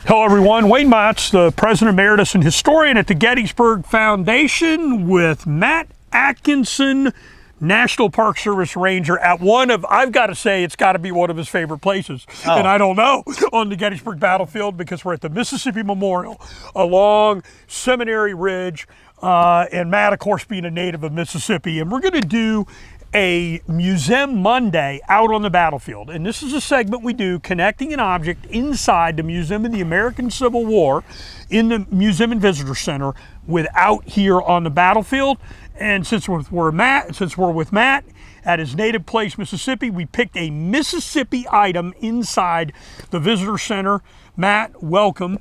Hello everyone, Wayne Motts, the President Emeritus and Historian at the Gettysburg Foundation with Matt Atkinson, National Park Service Ranger at one of, I've got to say, it's got to be one of his favorite places. And I don't know, on the Gettysburg battlefield, because we're at the Mississippi Memorial along Seminary Ridge. And Matt, of course, being a native of Mississippi. And we're going to do a Museum Monday out on the battlefield. And this is a segment we do connecting an object inside the Museum of the American Civil War in the Museum and Visitor Center with out here on the battlefield. And since we're with Matt at his native place, Mississippi, we picked a Mississippi item inside the Visitor Center. Matt, welcome.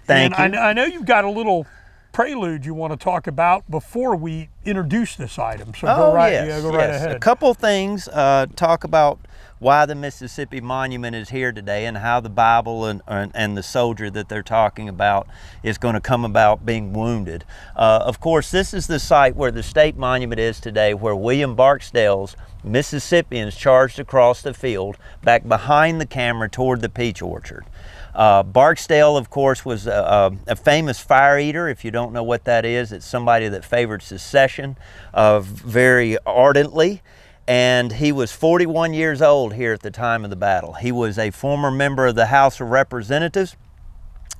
Thank you. I know you've got a little prelude you want to talk about before we introduce this item. So go right ahead. A couple things, talk about why the Mississippi Monument is here today and how the Bible and the soldier that they're talking about is going to come about being wounded. Of course, this is the site where the state monument is today, where William Barksdale's Mississippians charged across the field back behind the camera toward the peach orchard. Barksdale, of course, was a famous fire eater. If you don't know what that is, it's somebody that favored secession very ardently. And he was 41 years old here at the time of the battle. He was a former member of the House of Representatives,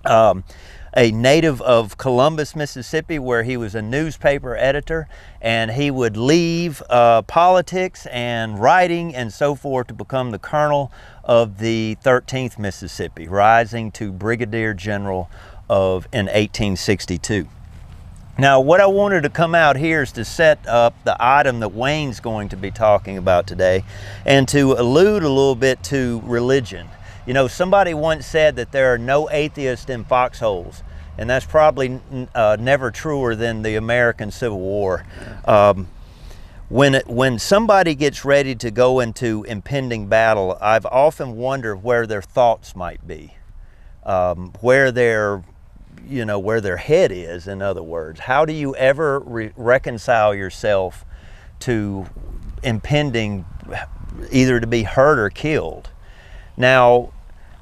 a native of Columbus, Mississippi, where he was a newspaper editor, and he would leave politics and writing and so forth to become the colonel of the 13th Mississippi, rising to brigadier general in 1862. Now, what I wanted to come out here is to set up the item that Wayne's going to be talking about today and to allude a little bit to religion. You know, somebody once said that there are no atheists in foxholes, and that's probably never truer than the American Civil War. When somebody gets ready to go into impending battle, I've often wondered where their thoughts might be, where their head is, in other words. How do you ever reconcile yourself to impending either to be hurt or killed? Now,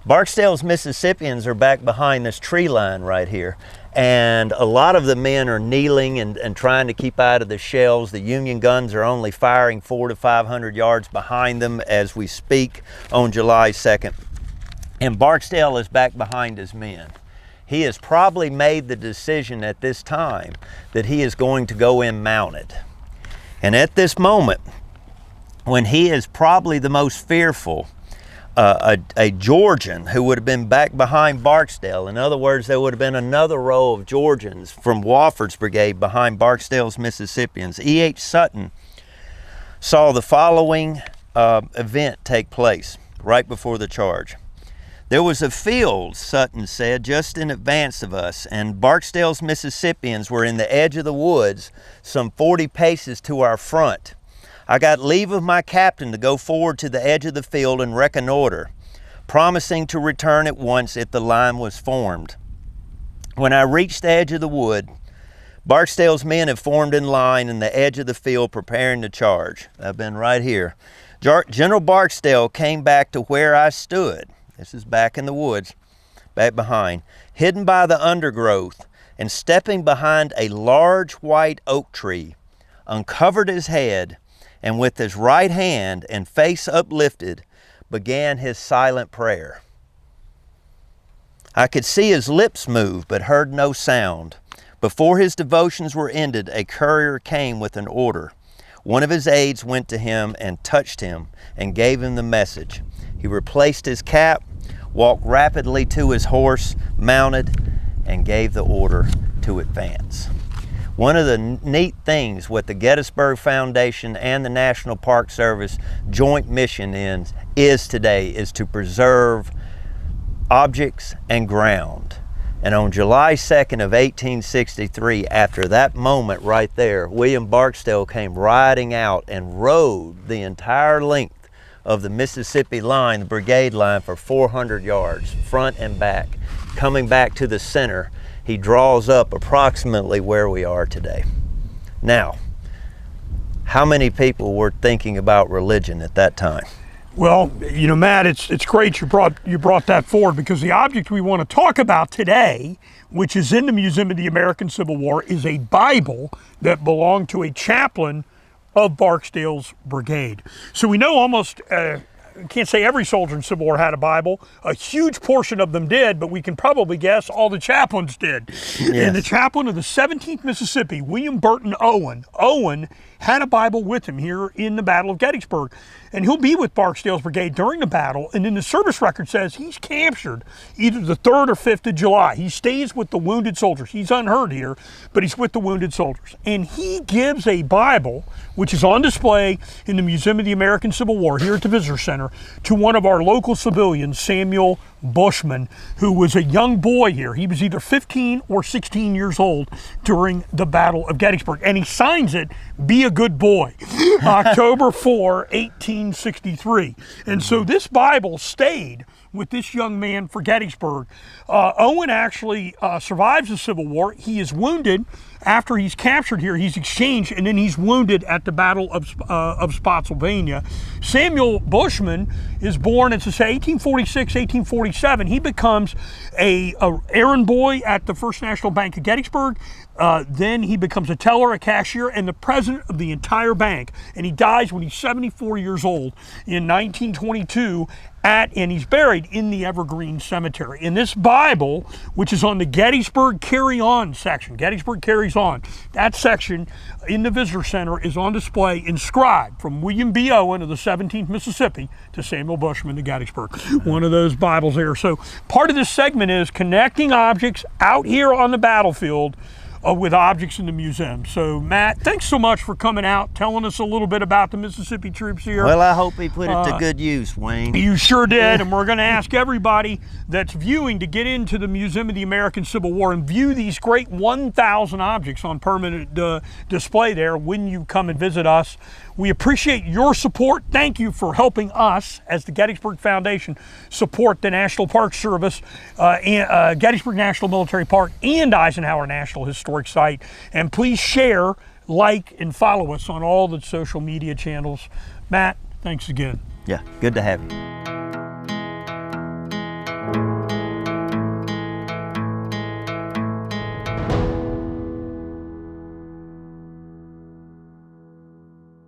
Barksdale's Mississippians are back behind this tree line right here, and a lot of the men are kneeling and trying to keep out of the shells. The Union guns are only firing 400 to 500 yards behind them as we speak on July 2nd. And Barksdale is back behind his men. He has probably made the decision at this time that he is going to go in mounted. And at this moment, when he is probably the most fearful, a Georgian who would have been back behind Barksdale, in other words, there would have been another row of Georgians from Wofford's brigade behind Barksdale's Mississippians. E.H. Sutton saw the following event take place right before the charge. There was a field, Sutton said, just in advance of us, and Barksdale's Mississippians were in the edge of the woods, some 40 paces to our front. I got leave of my captain to go forward to the edge of the field and reconnoiter, promising to return at once if the line was formed. When I reached the edge of the wood, Barksdale's men had formed in line in the edge of the field preparing to charge. I've been right here. General Barksdale came back to where I stood. This is back in the woods, back behind, hidden by the undergrowth, and stepping behind a large white oak tree, uncovered his head, and with his right hand and face uplifted, began his silent prayer. I could see his lips move, but heard no sound. Before his devotions were ended, a courier came with an order. One of his aides went to him and touched him and gave him the message. He replaced his cap, walked rapidly to his horse, mounted, and gave the order to advance. One of the neat things what the Gettysburg Foundation and the National Park Service joint mission is today is to preserve objects and ground. And on July 2nd of 1863, after that moment right there, William Barksdale came riding out and rode the entire length of the Mississippi line, the brigade line, for 400 yards, front and back. Coming back to the center, he draws up approximately where we are today. Now, how many people were thinking about religion at that time? Well, you know, Matt, it's great you brought that forward, because the object we want to talk about today, which is in the Museum of the American Civil War, is a Bible that belonged to a chaplain of Barksdale's brigade. So we know almost, can't say every soldier in Civil War had a Bible. A huge portion of them did, but we can probably guess all the chaplains did. Yes. And the chaplain of the 17th Mississippi, William Burton Owen had a Bible with him here in the Battle of Gettysburg. And he'll be with Barksdale's brigade during the battle, and then the service record says he's captured either the 3rd or 5th of July. He stays with the wounded soldiers. He's unhurt here, but he's with the wounded soldiers. And he gives a Bible, which is on display in the Museum of the American Civil War here at the Visitor Center, to one of our local civilians, Samuel Bushman, who was a young boy here. He was either 15 or 16 years old during the Battle of Gettysburg. And he signs it, "Be a good boy," October 4, 1863. And so this Bible stayed with this young man for Gettysburg. Owen actually survives the Civil War. He is wounded after he's captured here. He's exchanged, and then he's wounded at the Battle of Spotsylvania. Samuel Bushman is born in, say, 1846, 1847. He becomes a errand boy at the First National Bank of Gettysburg. Then he becomes a teller, a cashier, and the president of the entire bank. And he dies when he's 74 years old in 1922, and he's buried in the Evergreen Cemetery. In this Bible, which is on the Gettysburg Carry On section, Gettysburg Carries On, that section in the Visitor Center is on display, inscribed from William B. Owen of the 17th Mississippi to Samuel Bushman to Gettysburg. One of those Bibles there. So part of this segment is connecting objects out here on the battlefield with objects in the museum. So Matt, thanks so much for coming out, telling us a little bit about the Mississippi troops here. Well, I hope he put it to good use, Wayne. You sure did, and we're going to ask everybody that's viewing to get into the Museum of the American Civil War and view these great 1,000 objects on permanent display there when you come and visit us. We appreciate your support. Thank you for helping us, as the Gettysburg Foundation, support the National Park Service, Gettysburg National Military Park, and Eisenhower National Historic Site. And please share, like, and follow us on all the social media channels. Matt, thanks again. Yeah, good to have you.